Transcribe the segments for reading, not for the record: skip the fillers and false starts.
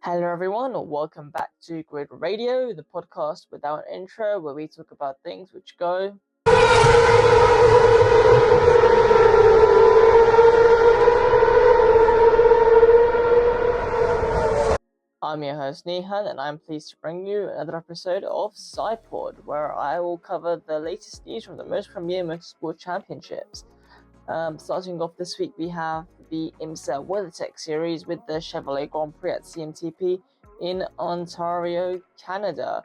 Hello, everyone, or welcome back to Grid Radio, the podcast without an intro, where we talk about things which go. I'm your host Nehan, and I'm pleased to bring you another episode of Sidepod, where I will cover the latest news from the most premier motorsport championships. Starting off this week, we have the IMSA WeatherTech series with the Chevrolet Grand Prix at CMTP in Ontario, Canada.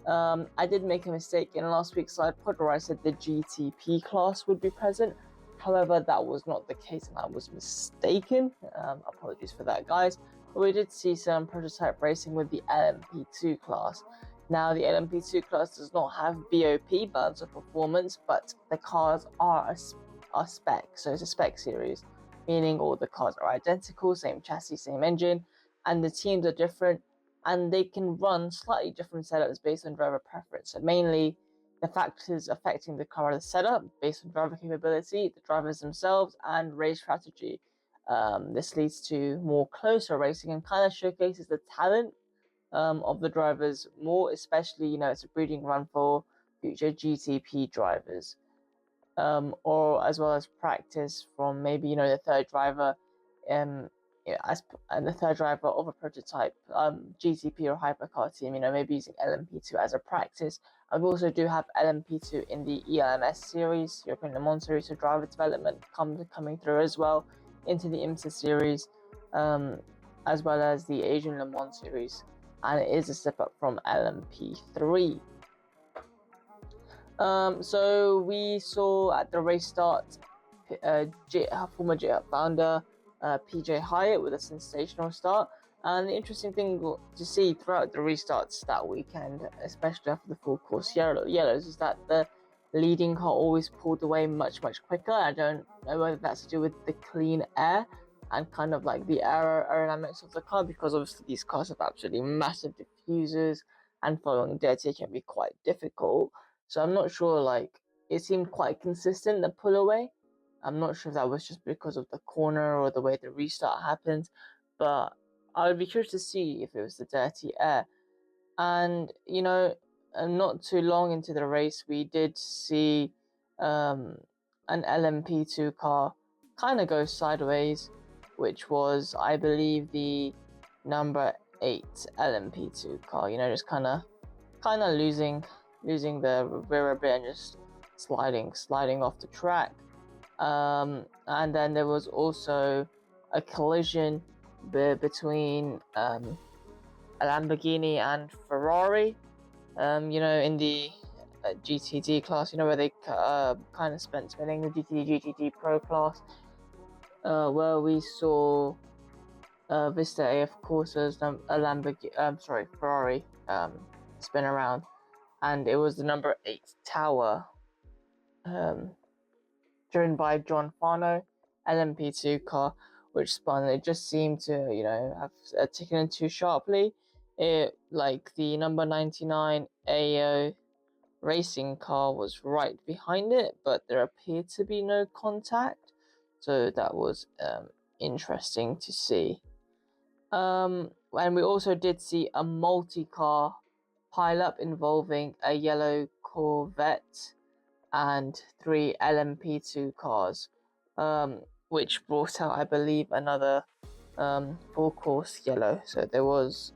I did make a mistake in last week's Sidepod where I said the GTP class would be present. However, that was not the case and I was mistaken. Apologies for that, guys. But we did see some prototype racing with the LMP2 class. Now, the LMP2 class does not have BOP, balance of performance, but the cars are spec, so it's a spec series, meaning all the cars are identical, same chassis, same engine, and the teams are different, and they can run slightly different setups based on driver preference. So mainly, the factors affecting the car are the setup based on driver capability, the drivers themselves, and race strategy. This leads to more closer racing and kind of showcases the talent of the drivers more, especially, it's a breeding ground for future GTP drivers. Or as well as practice from maybe the third driver, and the third driver of a prototype GTP or hypercar team. Maybe using LMP2 as a practice. And we also do have LMP2 in the ELMS series, European Le Mans series, so driver development coming through as well into the IMSA series, as well as the Asian Le Mans series, and it is a step up from LMP3. So we saw at the race start former J-Hub founder PJ Hyatt with a sensational start. And the interesting thing to see throughout the restarts that weekend, especially after the full course yellows, is that the leading car always pulled away much quicker. I don't know whether that's to do with the clean air and kind of like the aerodynamics of the car, because obviously these cars have absolutely massive diffusers and following dirty can be quite difficult. So I'm not sure, it seemed quite consistent, the pull away. I'm not sure if that was just because of the corner or the way the restart happened, but I would be curious to see if it was the dirty air. And, not too long into the race, we did see an LMP2 car kind of go sideways, which was, I believe, the number 8 LMP2 car, just kind of losing the rear a bit and just sliding off the track. And then there was also a collision between a Lamborghini and Ferrari, in the GTD class, where they kind of spinning the GTD Pro class, where we saw Vista AF Corsa's Ferrari spin around, and it was the number 8 Tower, driven by John Fano, LMP2 car, which spun. It just seemed to, have taken in too sharply. The number 99 AO racing car was right behind it, but there appeared to be no contact. So that was interesting to see. And we also did see a multi-car pileup involving a yellow Corvette and 3 LMP2 cars, which brought out, I believe, another full course yellow. So there was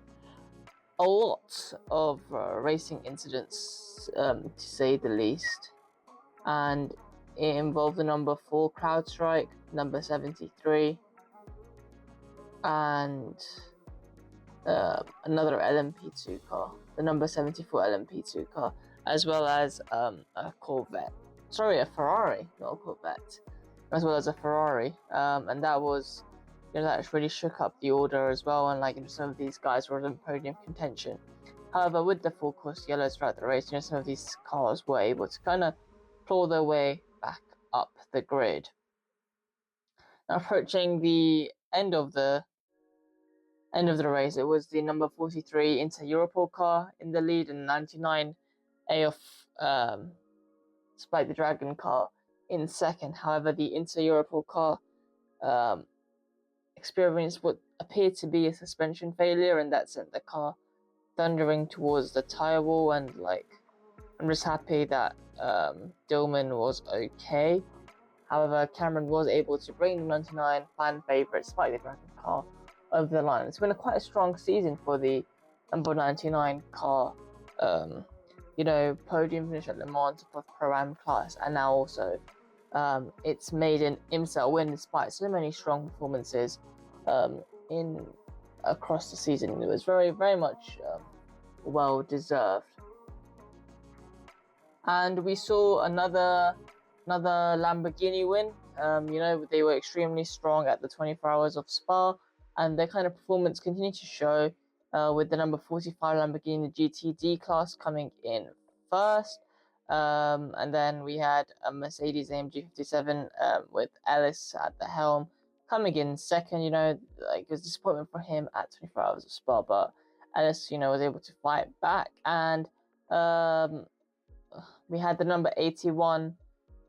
a lot of racing incidents, to say the least, and it involved the number 4 CrowdStrike, number 73, and another LMP2 car, the number 74 LMP2 car, as well as a Corvette. Sorry, a Ferrari, not a Corvette, as well as a Ferrari. And that was, that really shook up the order as well, and some of these guys were in podium contention. However, with the full course yellows throughout the race, some of these cars were able to kind of claw their way back up the grid. Now, approaching the end of the race, it was the number 43 Inter Europol car in the lead, and 99 AF Spike the Dragon car in second. However, the Inter Europol car experienced what appeared to be a suspension failure, and that sent the car thundering towards the tire wall. And I'm just happy that Dillman was okay. However, Cameron was able to bring the 99 fan favourite Spike the Dragon car over the line. It's been quite a strong season for the number 99 car. Podium finish at Le Mans for Pro-Am class, and now also it's made an IMSA win despite so many strong performances in across the season. It was very, very much well deserved. And we saw another Lamborghini win. They were extremely strong at the 24 Hours of Spa, and their kind of performance continued to show with the number 45 Lamborghini GTD class coming in first. And then we had a Mercedes AMG 57 with Ellis at the helm coming in second. It was disappointment for him at 24 Hours of Spa, but Ellis, was able to fight back. And we had the number 81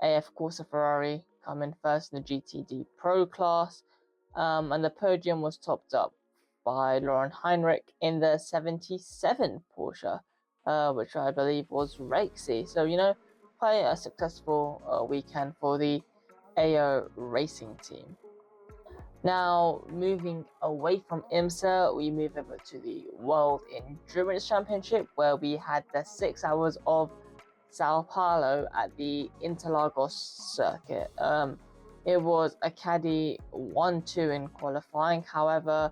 AF Corsa Ferrari come in first in the GTD Pro class. And the podium was topped up by Lauren Heinrich in the 77 Porsche, which I believe was Rexy. So, quite a successful weekend for the AO Racing team. Now, moving away from IMSA, we move over to the World Endurance Championship, where we had the 6 hours of Sao Paulo at the Interlagos circuit. It was a Caddy 1-2 in qualifying. However,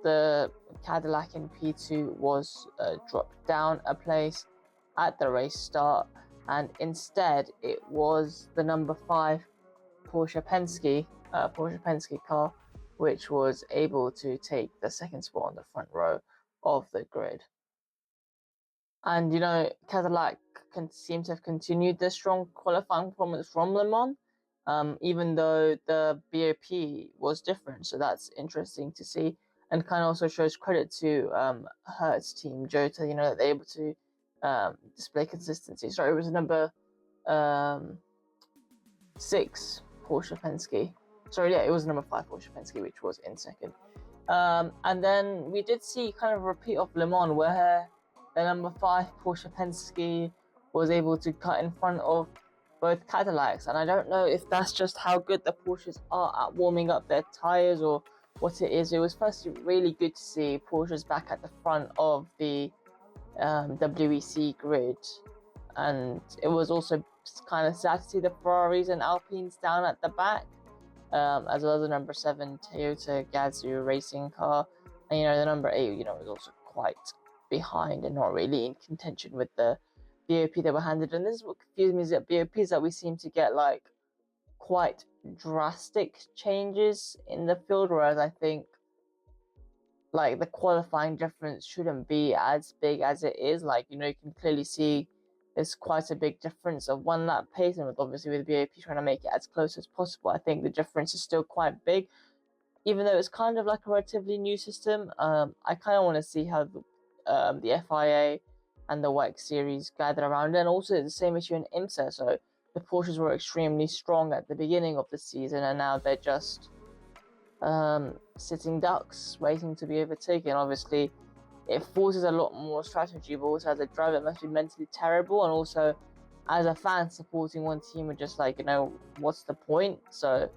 the Cadillac in P2 was dropped down a place at the race start, and instead it was the number 5 Porsche Penske car which was able to take the second spot on the front row of the grid. And Cadillac seem to have continued their strong qualifying performance from Le Mans, even though the BOP was different. So that's interesting to see, and kind of also shows credit to Hertz team Jota. That they're able to display consistency. Sorry, it was number 6 Porsche Penske. It was number 5 Porsche Penske, which was in second. And then we did see kind of a repeat of Le Mans, where the number 5 Porsche Penske was able to cut in front of both Cadillacs. And I don't know if that's just how good the Porsches are at warming up their tyres or what it is. It was firstly really good to see Porsches back at the front of the WEC grid. And it was also kind of sad to see the Ferraris and Alpines down at the back, as well as the number 7 Toyota Gazoo racing car. And the number 8 was also quite behind and not really in contention with the BOP that were handed. And this is what confused me, is that BOPs that we seem to get quite drastic changes in the field, whereas I think the qualifying difference shouldn't be as big as it is. You can clearly see there's quite a big difference of 1 lap pace, and with BOP trying to make it as close as possible, I think the difference is still quite big, even though it's kind of a relatively new system. I kind of want to see how the FIA and the WEC series gather around, and also the same issue in IMSA. So the Porsches were extremely strong at the beginning of the season, and now they're just sitting ducks waiting to be overtaken. Obviously, it forces a lot more strategy, but also as a driver it must be mentally terrible, and also as a fan supporting one team are just what's the point? So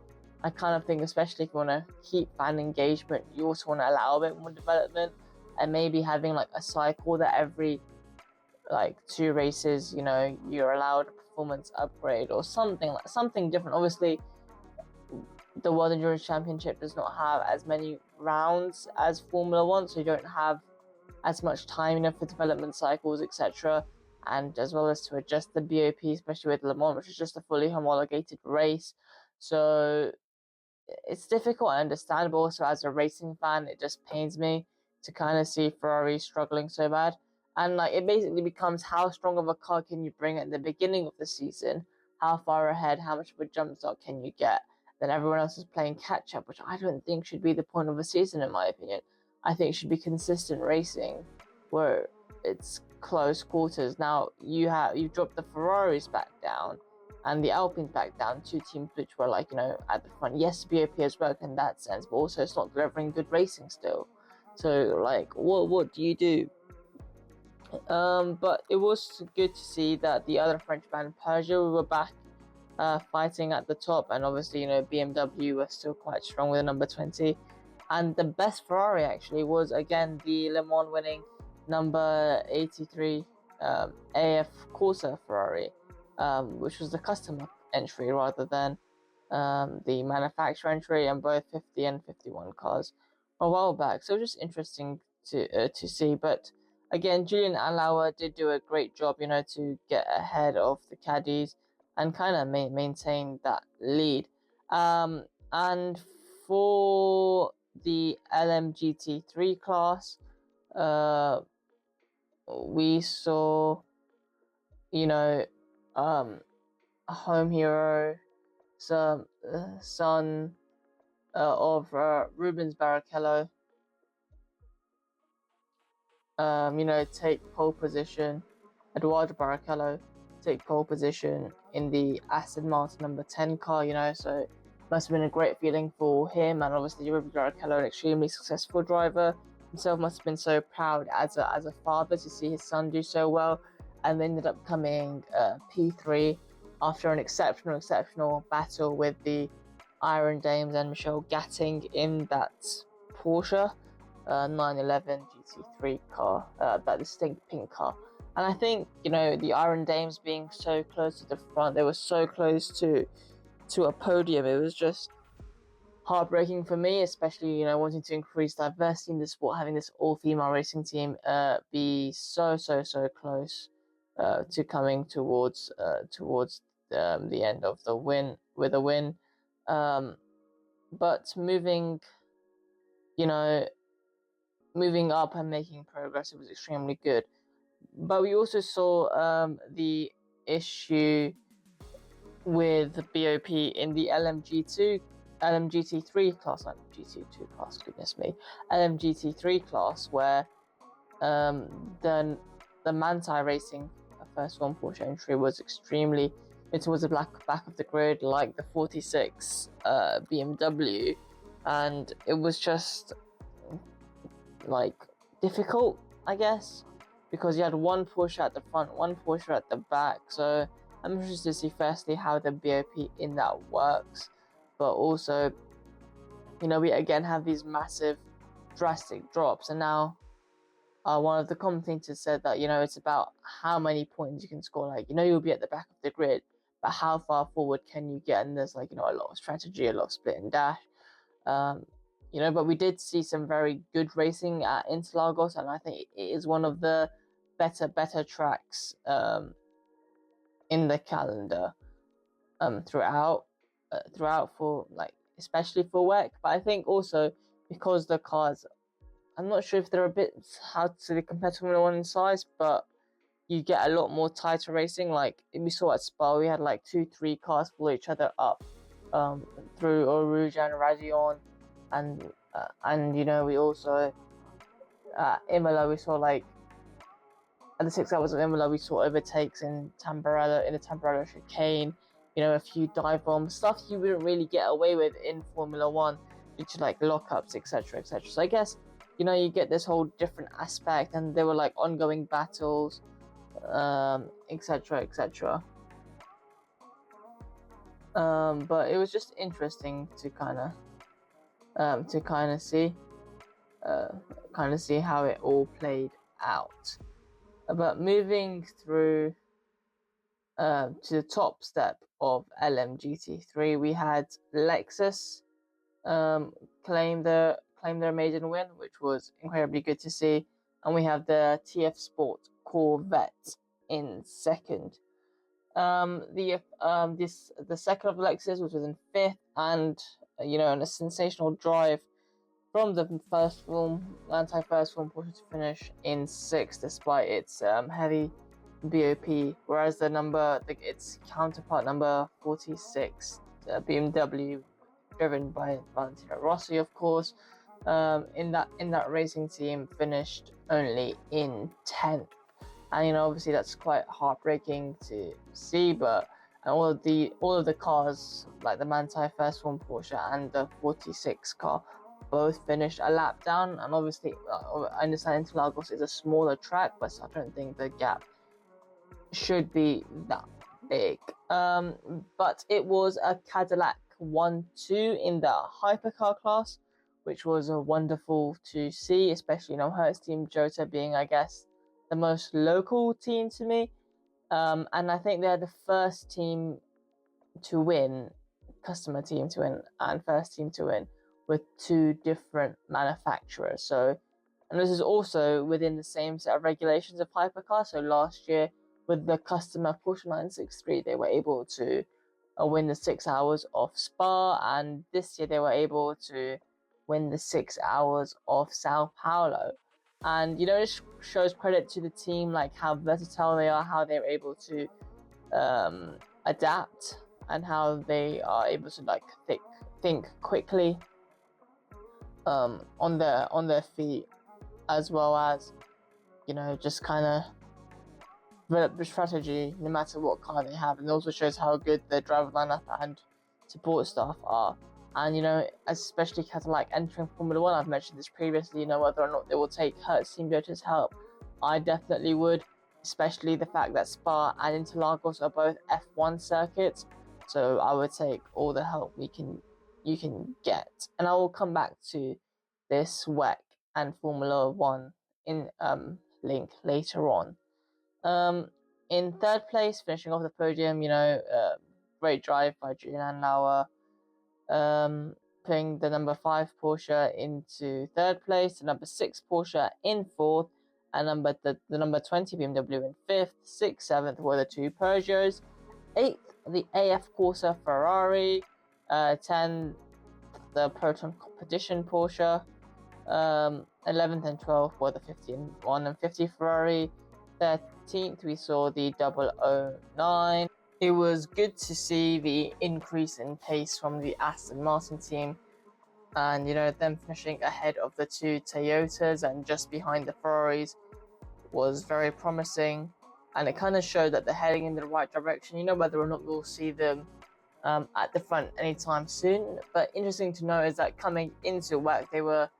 I kind of think, especially if you want to keep fan engagement, you also want to allow a bit more development, and maybe having a cycle that every 2 races you're allowed a performance upgrade or something different. Obviously, the World Endurance Championship does not have as many rounds as Formula 1, so you don't have as much time for development cycles, etc., and as well as to adjust the BOP, especially with Le Mans, which is just a fully homologated race. So it's difficult, I understand, but also as a racing fan, it just pains me to kind of see Ferrari struggling so bad. And it basically becomes, how strong of a car can you bring at the beginning of the season? How far ahead, how much of a jump start can you get? Then everyone else is playing catch up, which I don't think should be the point of a season, in my opinion. I think it should be consistent racing where it's close quarters. Now you've dropped the Ferraris back down, and the Alpines back down, two teams which were like, at the front. Yes, BOP has worked in that sense, but also it's not delivering good racing still. So like, what do you do? But it was good to see that the other French band Peugeot were back fighting at the top, and obviously BMW were still quite strong with the number 20. And the best Ferrari actually was again the Le Mans winning number 83 AF Corsa Ferrari, which was the custom entry rather than the manufacturer entry, and both 50 and 51 cars a while back. So it was just interesting to see. But again, Julian Allauer did do a great job, to get ahead of the caddies and kind of maintain that lead. And for the LMGT3 class, we saw, a home hero, son of Rubens Barrichello, take pole position. Eduardo Barrichello take pole position in the Aston Martin number 10 car, so must have been a great feeling for him, and obviously Rubens Barrichello, an extremely successful driver himself, must have been so proud as a father to see his son do so well, and ended up coming P3 after an exceptional battle with the Iron Dames and Michelle Gatting in that Porsche 911 GT3 car, that distinct pink car. And I think, the Iron Dames being so close to the front, they were so close to a podium. It was just heartbreaking for me, especially, wanting to increase diversity in the sport, having this all-female racing team be so close to coming towards the end of the win with a win. But moving up and making progress, it was extremely good. But we also saw the issue with BOP in the LMGT3 class, not GT2 class, goodness me, LMGT3 class, where the Manthey Racing first one Porsche entry was extremely, it was a back of the grid like the 46 BMW, and it was just like difficult, I guess, because you had one Porsche at the front, one Porsche at the back. So I'm interested to see firstly how the BOP in that works, but also, we again have these massive drastic drops, and now one of the commentators said that, it's about how many points you can score. Like, you'll be at the back of the grid, but how far forward can you get? And there's like, a lot of strategy, a lot of split and dash. But we did see some very good racing at Interlagos, and I think it is one of the better tracks in the calendar throughout for, like, especially for WEC. But I think also because the cars, I'm not sure if they're a bit hard to compare to Formula 1 in size, but you get a lot more tighter racing. Like we saw at Spa, we had like 2-3 cars follow each other up through Eau Rouge and Rajon, and we also at Imola, we saw like at the 6 hours of Imola, we saw overtakes in the Tamburello chicane, a few dive bombs, stuff you wouldn't really get away with in Formula 1, which is like lockups, etc. So I guess, you get this whole different aspect, and there were like ongoing battles, etc. But it was just interesting to kind of see how it all played out. But moving through to the top step of LMGT3, we had Lexus claim their maiden win, which was incredibly good to see, and we have the TF Sport Corvette in second. The second of Lexus, which was in fifth, and in a sensational drive from the anti-first form Porsche to finish in sixth, despite its heavy BOP, whereas its counterpart number 46 BMW, driven by Valentino Rossi, of course, in that racing team, finished only in 10th. And obviously that's quite heartbreaking to see, but and all of the cars, like the Manthey First Form Porsche and the 46 car, both finished a lap down. And obviously, I understand Interlagos is a smaller track, but I don't think the gap should be that big. But it was a Cadillac 1-2 in the hypercar class, which was wonderful to see, especially Hertz Team Jota being, I guess, the most local team to me. And I think they're the first team to win, customer team to win, and first team to win with two different manufacturers. So, and this is also within the same set of regulations of hypercar. So last year, with the customer Porsche 963, they were able to win the 6 hours of Spa, and this year they were able to win the 6 hours of Sao Paulo. And it shows credit to the team, like how versatile they are, how they're able to adapt, and how they are able to think quickly on their feet, as well as just kind of develop the strategy no matter what car they have. And it also shows how good the driver lineup and support staff are. And especially Cadillac entering Formula One, I've mentioned this previously, whether or not they will take Hertz Team Jota's help. I definitely would, especially the fact that Spa and Interlagos are both F1 circuits. So I would take all the help you can get. And I will come back to this WEC and Formula One in link later on. In third place, finishing off the podium, great drive by Julian Lauer, putting the number 5 Porsche into third place, the number 6 Porsche in fourth, and the number 20 BMW in fifth. 6th, 7th were the two Peugeots. 8th, the AF Corsa Ferrari. 10th, the Proton Competition Porsche. 11th and 12th were the 51 and 50 Ferrari. 13th, we saw the 009. It was good to see the increase in pace from the Aston Martin team, and them finishing ahead of the two Toyotas and just behind the Ferraris was very promising, and it kind of showed that they're heading in the right direction. Whether or not we'll see them at the front anytime soon, but interesting to know is that coming into WEC, they were a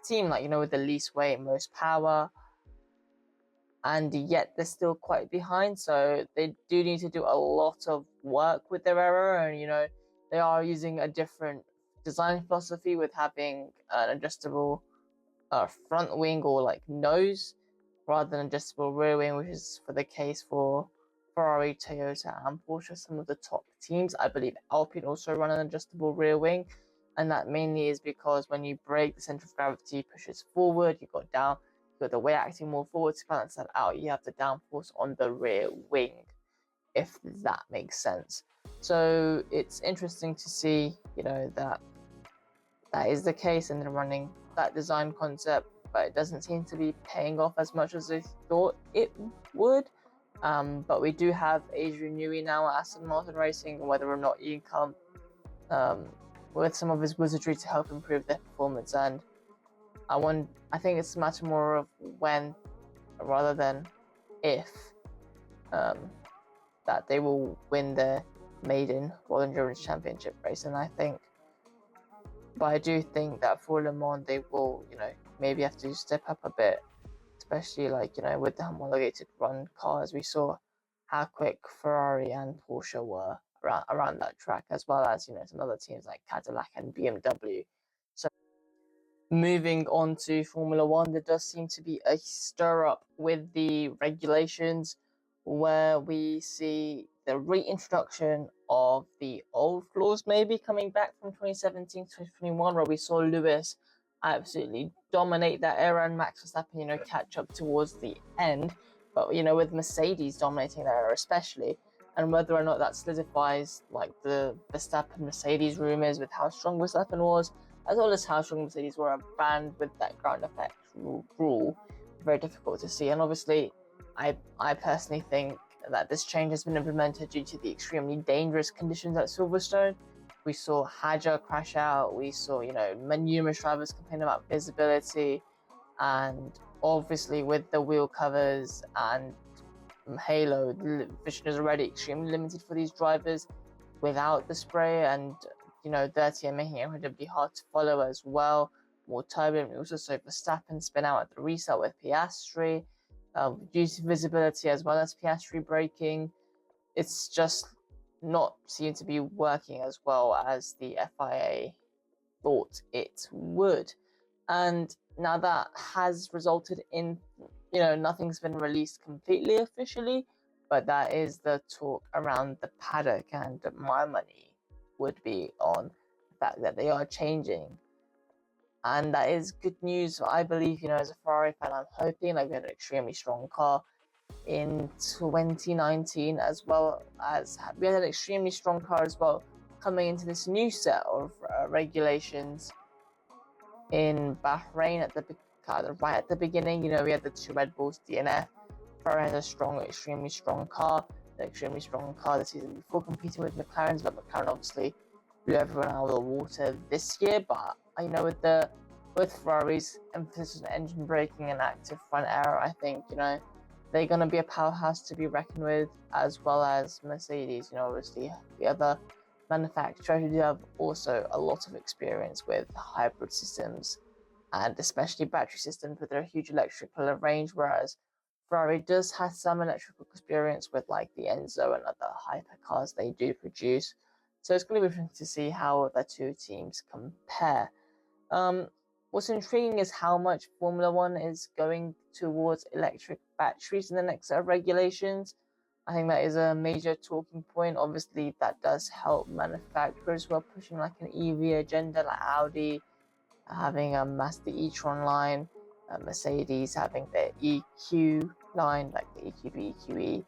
team with the least weight, most power, and yet they're still quite behind. So they do need to do a lot of work with their aero, and they are using a different design philosophy with having an adjustable front wing or nose rather than adjustable rear wing, which is for the case for Ferrari, Toyota, and Porsche, some of the top teams. I believe Alpine also run an adjustable rear wing, and that mainly is because when you brake, the center of gravity pushes forward, you got the weight acting more forward to balance that out. You have the downforce on the rear wing, if that makes sense. So it's interesting to see, that is the case, and they're running that design concept, but it doesn't seem to be paying off as much as they thought it would. But we do have Adrian Newey now at Aston Martin Racing, and whether or not he can come with some of his wizardry to help improve their performance. And I think it's a matter more of when rather than if that they will win their maiden World Endurance Championship race. And I do think that for Le Mans they will, maybe have to step up a bit, especially with the homologated run cars. We saw how quick Ferrari and Porsche were around that track, as well as some other teams like Cadillac and BMW. So moving on to Formula One, there does seem to be a stir up with the regulations, where we see the reintroduction of the old floors maybe coming back from 2017 to 2021, where we saw Lewis absolutely dominate that era and Max Verstappen, catch up towards the end. But, with Mercedes dominating that era especially, and whether or not that solidifies the Verstappen-Mercedes rumors with how strong Verstappen was, as well as how strong Mercedes were banned with that ground effect rule, very difficult to see. And obviously, I personally think that this change has been implemented due to the extremely dangerous conditions at Silverstone. We saw Hadjar crash out. We saw, numerous drivers complain about visibility, and obviously with the wheel covers and halo. The vision is already extremely limited for these drivers without the spray, and dirty and making it incredibly hard to follow as well. More turbulent. We also saw Verstappen spin out at the restart with Piastri, reduced visibility as well as Piastri braking. It's just not seemed to be working as well as the FIA thought it would. And now that has resulted in, nothing's been released completely officially, but that is the talk around the paddock, and my money would be on the fact that they are changing. And that is good news. I believe, as a Ferrari fan, I'm hoping we had an extremely strong car in 2019, as well as we had an extremely strong car as well coming into this new set of regulations in Bahrain right at the beginning. We had the two Red Bulls DNF. Ferrari has extremely strong car, the season before, competing with McLaren's, but McLaren obviously blew everyone out of the water this year. But with Ferrari's emphasis on engine braking and active front aero, I think they're going to be a powerhouse to be reckoned with, as well as Mercedes. Obviously the other manufacturer who do have also a lot of experience with hybrid systems, and especially battery systems with their huge electrical range, whereas Ferrari does have some electrical experience with the Enzo and other hypercars they do produce. So it's going to be interesting to see how the two teams compare. What's intriguing is how much Formula One is going towards electric batteries in the next set of regulations. I think that is a major talking point. Obviously, that does help manufacturers who are pushing an EV agenda, like Audi having a Mazda e-tron line, Mercedes having their EQ line, like the EQB, EQE,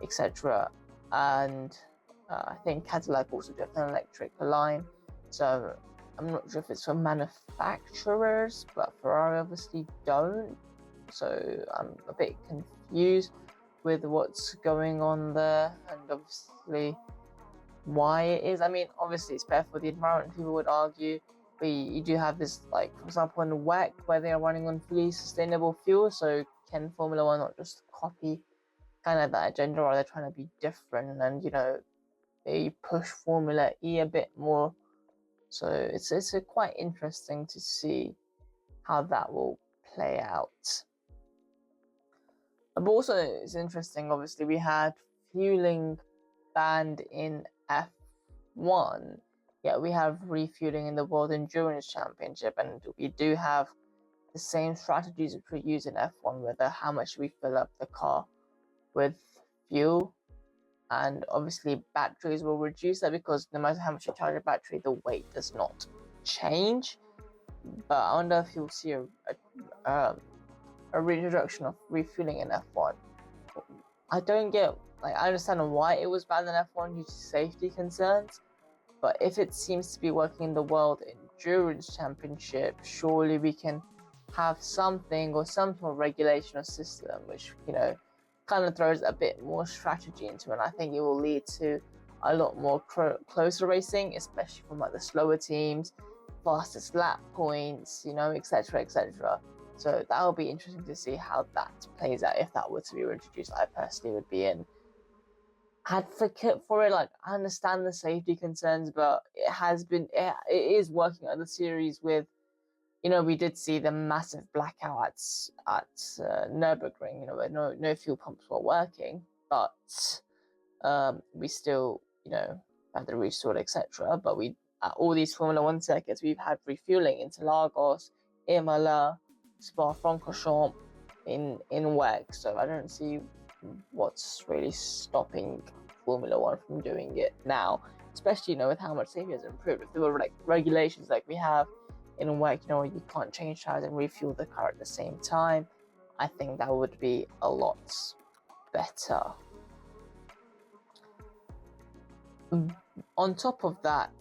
etc. And I think Cadillac also does an electric line. So I'm not sure if it's for manufacturers, but Ferrari obviously don't. So I'm a bit confused with what's going on there, and obviously why it is. I mean, obviously it's better for the environment, people would argue, but you do have this, for example, in WEC, where they are running on fully sustainable fuel. So can Formula One not just copy kind of that agenda, or are they trying to be different and they push Formula E a bit more? So it's quite interesting to see how that will play out. But also it's interesting, obviously we had fueling banned in F1, yet we have refueling in the World Endurance Championship, and we do have the same strategies which we use in F1, whether how much we fill up the car with fuel. And obviously batteries will reduce that, because no matter how much you charge a battery, the weight does not change. But I wonder if you'll see a reintroduction of refueling in F1. I don't get, I understand why it was banned in F1 due to safety concerns, but if it seems to be working in the World Endurance Championship, surely we can have something or some sort of regulation or system which kind of throws a bit more strategy into it. And I think it will lead to a lot more closer racing, especially from the slower teams, fastest lap points, etc., etc. So that will be interesting to see how that plays out if that were to be reintroduced. I personally would be an advocate for it. I understand the safety concerns, but it is working on the series with, we did see the massive blackouts at Nürburgring, where no fuel pumps were working, but we still, had the restore, etc. But at all these Formula One circuits, we've had refueling into Lagos, Imola, Spa-Francorchamps, in WEC. So I don't see what's really stopping Formula One from doing it now, especially with how much safety has improved. If there were regulations like we have in WEC, you can't change tires and refuel the car at the same time, I think that would be a lot better. On top of that,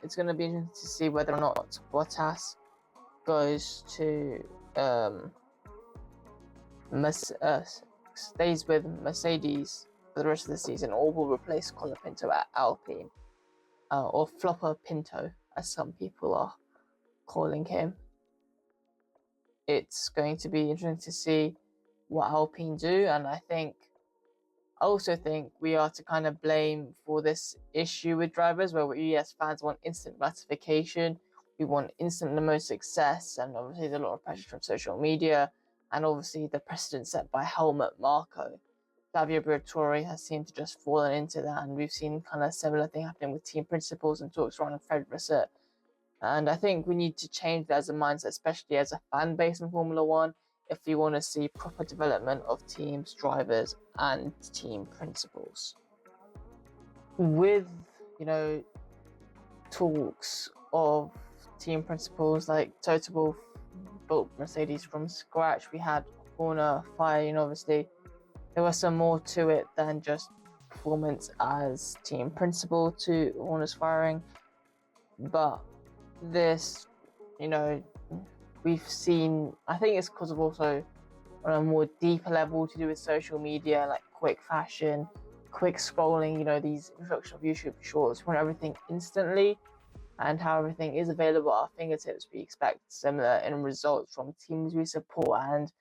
it's going to be interesting to see whether or not Bottas goes to stays with Mercedes for the rest of the season, or will replace Colapinto at Alpine, or Flopper Pinto, as some people are calling him. It's going to be interesting to see what Alpine do, and I think I also think we are to kind of blame for this issue with drivers, where we as fans want instant gratification, we want instant the most success, and obviously there's a lot of pressure from social media, and obviously the precedent set by Helmut Marko. Fabio Briatore has seemed to just fallen into that, and we've seen kind of similar thing happening with team principals and talks around Fred Vasseur. And I think we need to change that as a mindset, especially as a fan base in Formula One, if we want to see proper development of teams, drivers, and team principals. With, talks of team principals, like Toto Wolff built Mercedes from scratch. We had Horner firing, obviously. There was some more to it than just performance as team principal to Horner's firing. But this, we've seen, I think it's because of also on a more deeper level to do with social media, like quick fashion, quick scrolling, these introduction of YouTube shorts, want everything instantly, and how everything is available at our fingertips. We expect similar end results from teams we support, and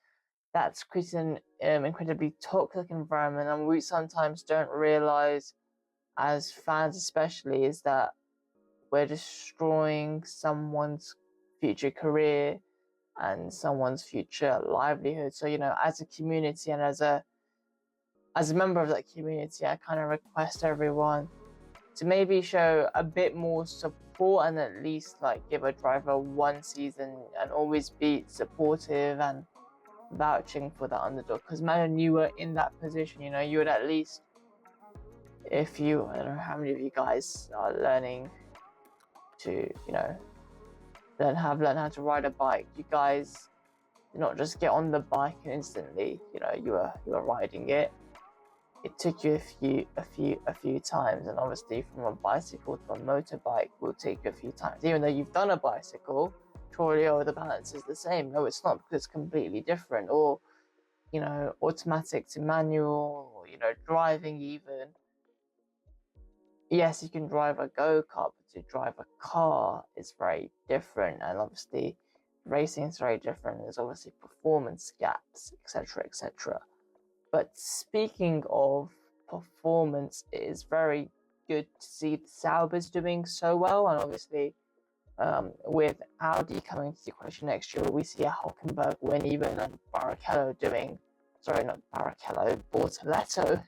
that's creating an incredibly toxic environment. And we sometimes don't realize, as fans especially, is that we're destroying someone's future career and someone's future livelihood. So, as a community and as a member of that community, I kind of request everyone to maybe show a bit more support and at least give a driver one season and always be supportive and vouching for the underdog. Because imagine you were in that position, you would at least, if you, I don't know how many of you guys are learning to, learn how to ride a bike. You guys did not just get on the bike and instantly, you were riding it. It took you a few times, and obviously from a bicycle to a motorbike will take you a few times. Even though you've done a bicycle, surely the balance is the same. No, it's not, because it's completely different. Or, automatic to manual, or, driving even. Yes, you can drive a go-kart, but to drive a car is very different, and obviously racing is very different. There's obviously performance gaps, etc., etc. But speaking of performance, it is very good to see the Saubers doing so well, and obviously with Audi coming to the equation next year, we see a Hulkenberg win even, and Bortoleto,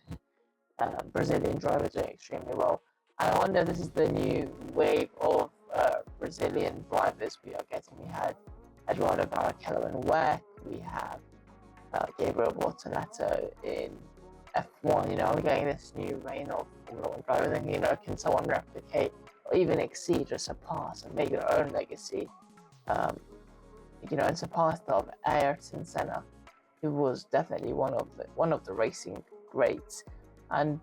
Brazilian driver, doing extremely well. And I wonder if this is the new wave of Brazilian drivers we are getting. We had Eduardo Barrichello in WEC, we have Gabriel Bortoleto in F1. We're getting this new reign of Formula One drivers, and can someone replicate or even exceed or surpass and make their own legacy, and surpass that of Ayrton Senna, who was definitely one of the racing greats. And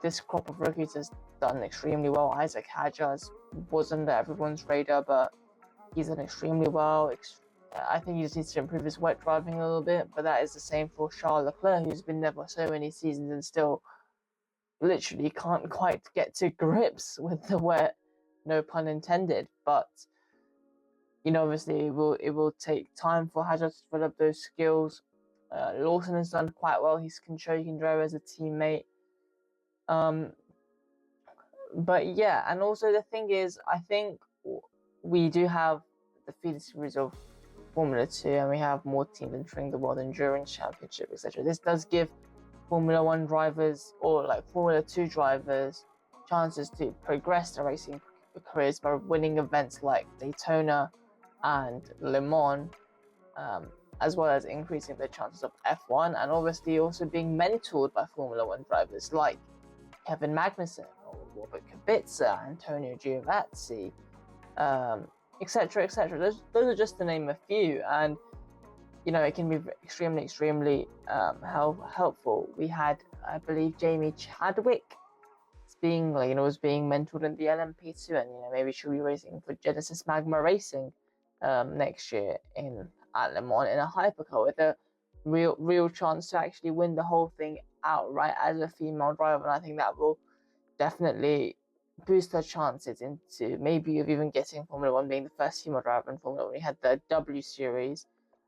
this crop of rookies has done extremely well. Isaac Hadjar wasn't everyone's radar, but he's done extremely well. I think he just needs to improve his wet driving a little bit, but that is the same for Charles Leclerc, who's been there for so many seasons and still literally can't quite get to grips with the wet, no pun intended. But obviously it will take time for Hadjar to develop those skills. Lawson has done quite well. He can show he can drive as a teammate. But yeah, and also the thing is, I think we do have the feeder series of Formula 2, and we have more teams entering the World Endurance Championship, etc. This does give Formula 1 drivers, or Formula 2 drivers, chances to progress their racing careers by winning events like Daytona and Le Mans, as well as increasing their chances of F1, and obviously also being mentored by Formula 1 drivers like Kevin Magnussen, or Robert Kubica, Antonio Giovinazzi, etc., etc. Those are just to name a few, and it can be extremely helpful. We had, I believe, Jamie Chadwick being was being mentored in the LMP2, and maybe she'll be racing for Genesis Magma Racing next year at Le Mans in a hypercar, with a real chance to actually win the whole thing outright as a female driver. And I think that will definitely boost her chances into maybe of even getting Formula 1, being the first female driver in Formula 1. We had the W Series,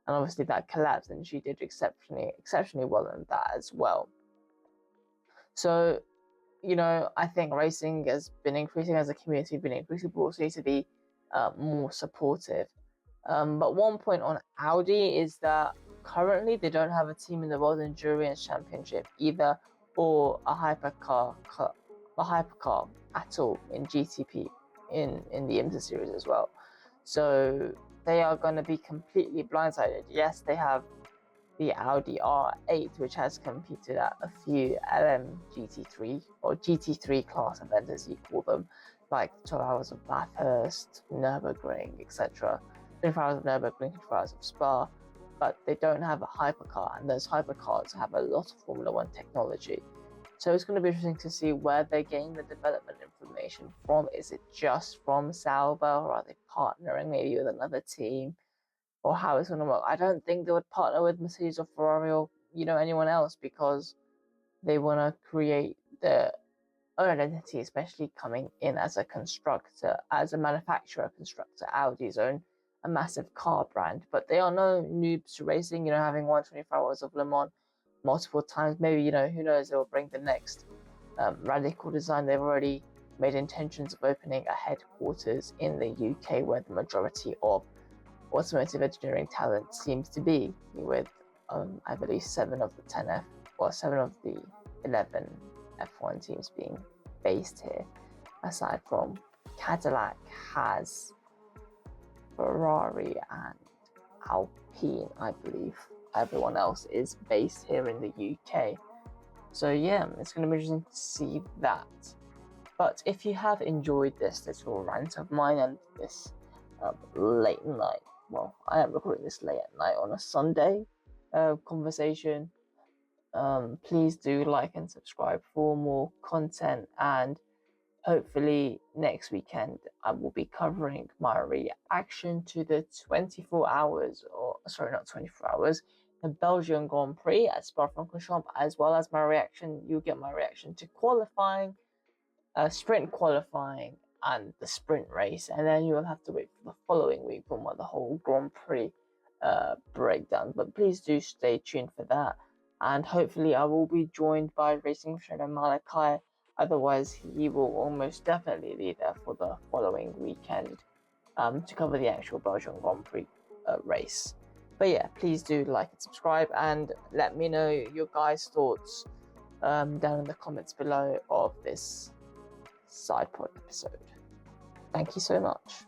and obviously that collapsed, and she did exceptionally well in that as well. So, I think racing has been increasing as a community, been increasing, but also need to be more supportive. But one point on Audi is that currently they don't have a team in the World Endurance Championship either, or a hypercar at all in GTP in the IMSA series as well. So they are going to be completely blindsided. Yes, they have the Audi R8, which has competed at a few LMGT3 or GT3 class events, as you call them, like 12 Hours of Bathurst, Nürburgring, etc. 24 Hours of Nürburgring, 24 Hours of Spa, but they don't have a hypercar, and those hypercars have a lot of Formula One technology. So it's going to be interesting to see where they're getting the development information from. Is it just from Sauber, or are they partnering maybe with another team? Or how it's going to work. I don't think they would partner with Mercedes or Ferrari or anyone else, because they want to create their own identity, especially coming in as a constructor, as a manufacturer constructor. Audi's own a massive car brand, but they are no noobs to racing. Having won 24 Hours of Le Mans multiple times, maybe who knows, they'll bring the next radical design. They've already made intentions of opening a headquarters in the UK, where the majority of automotive engineering talent seems to be, with I believe 7 of the 10 7 of the 11 F1 teams being based here, aside from Cadillac, has Ferrari and Alpine. I believe everyone else is based here in the UK. So yeah, it's going to be interesting to see that. But if you have enjoyed this little rant of mine and this late night, well, I am recording this late at night on a Sunday conversation, please do like and subscribe for more content, and hopefully next weekend I will be covering my reaction to the 24 hours, the Belgian Grand Prix at Spa-Francorchamps, as well as my reaction. You'll get my reaction to qualifying, sprint qualifying, and the sprint race, and then you will have to wait for the following week for the whole Grand Prix breakdown. But please do stay tuned for that, and hopefully I will be joined by racing trainer Malachi. Otherwise, he will almost definitely be there for the following weekend to cover the actual Belgian Grand Prix race. But yeah, please do like and subscribe, and let me know your guys' thoughts down in the comments below of this Sidepod episode. Thank you so much.